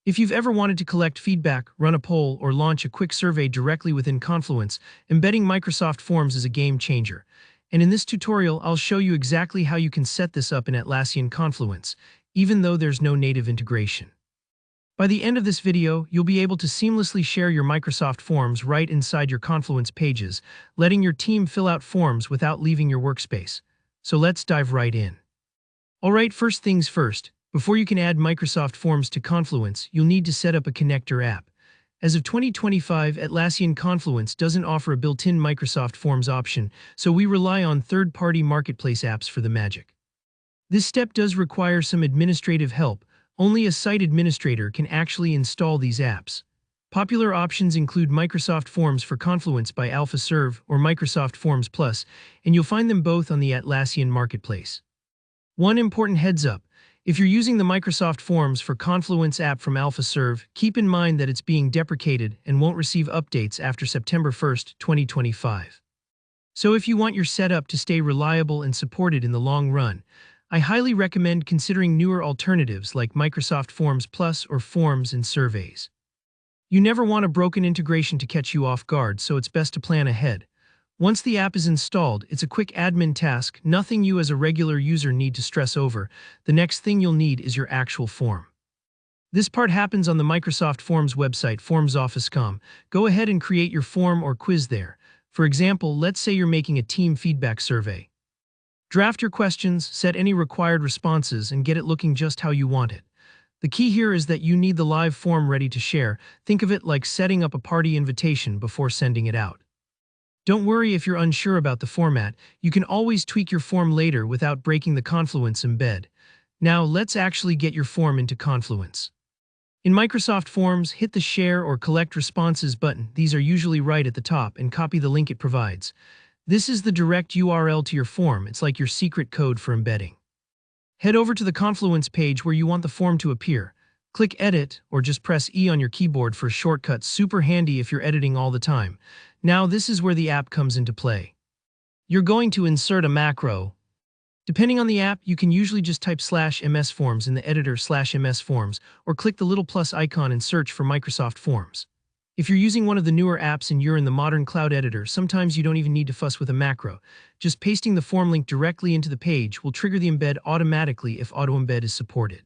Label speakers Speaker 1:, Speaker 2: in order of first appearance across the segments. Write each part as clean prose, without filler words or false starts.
Speaker 1: If you've ever wanted to collect feedback, run a poll, or launch a quick survey directly within Confluence, embedding Microsoft Forms is a game changer. And in this tutorial, I'll show you exactly how you can set this up in Atlassian Confluence, even though there's no native integration. By the end of this video, you'll be able to seamlessly share your Microsoft Forms right inside your Confluence pages, letting your team fill out forms without leaving your workspace. So let's dive right in. Alright, first things first. Before you can add Microsoft Forms to Confluence, you'll need to set up a connector app. As of 2025, Atlassian Confluence doesn't offer a built-in Microsoft Forms option, so we rely on third-party marketplace apps for the magic. This step does require some administrative help. Only a site administrator can actually install these apps. Popular options include Microsoft Forms for Confluence by AlphaServe or Microsoft Forms Plus, and you'll find them both on the Atlassian marketplace. One important heads up. If you're using the Microsoft Forms for Confluence app from AlphaServe, keep in mind that it's being deprecated and won't receive updates after September 1st, 2025. So if you want your setup to stay reliable and supported in the long run, I highly recommend considering newer alternatives like Microsoft Forms Plus or Forms and Surveys. You never want a broken integration to catch you off guard, so it's best to plan ahead. Once the app is installed, it's a quick admin task, nothing you as a regular user need to stress over. The next thing you'll need is your actual form. This part happens on the Microsoft Forms website, formsoffice.com. Go ahead and create your form or quiz there. For example, let's say you're making a team feedback survey. Draft your questions, set any required responses, and get it looking just how you want it. The key here is that you need the live form ready to share. Think of it like setting up a party invitation before sending it out. Don't worry if you're unsure about the format, you can always tweak your form later without breaking the Confluence embed. Now let's actually get your form into Confluence. In Microsoft Forms, hit the Share or Collect Responses button, these are usually right at the top, and copy the link it provides. This is the direct URL to your form, it's like your secret code for embedding. Head over to the Confluence page where you want the form to appear. Click Edit, or just press E on your keyboard for a shortcut, super handy if you're editing all the time. Now this is where the app comes into play. You're going to insert a macro. Depending on the app, you can usually just type /msforms in the editor /msforms, or click the little plus icon and search for Microsoft Forms. If you're using one of the newer apps and you're in the modern cloud editor, sometimes you don't even need to fuss with a macro. Just pasting the form link directly into the page will trigger the embed automatically if auto embed is supported.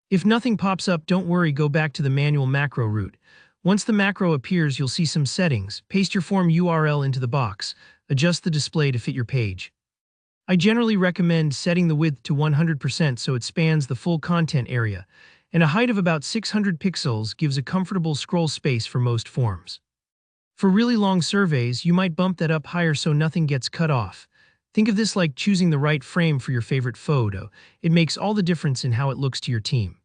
Speaker 1: If nothing pops up, don't worry, go back to the manual macro route. Once the macro appears, you'll see some settings. Paste your form URL into the box. Adjust the display to fit your page. I generally recommend setting the width to 100% so it spans the full content area, and a height of about 600 pixels gives a comfortable scroll space for most forms. For really long surveys, you might bump that up higher so nothing gets cut off. Think of this like choosing the right frame for your favorite photo. It makes all the difference in how it looks to your team.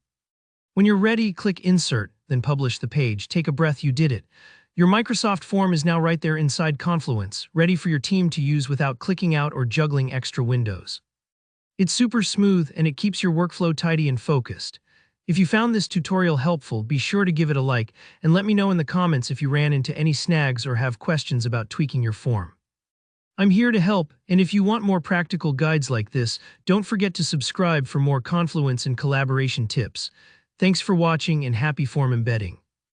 Speaker 1: When you're ready, click Insert, then publish the page. Take a breath, you did it. Your Microsoft form is now right there inside Confluence, ready for your team to use without clicking out or juggling extra windows. It's super smooth and it keeps your workflow tidy and focused. If you found this tutorial helpful, be sure to give it a like and let me know in the comments if you ran into any snags or have questions about tweaking your form. I'm here to help, and if you want more practical guides like this, don't forget to subscribe for more Confluence and collaboration tips. Thanks for watching and happy form embedding.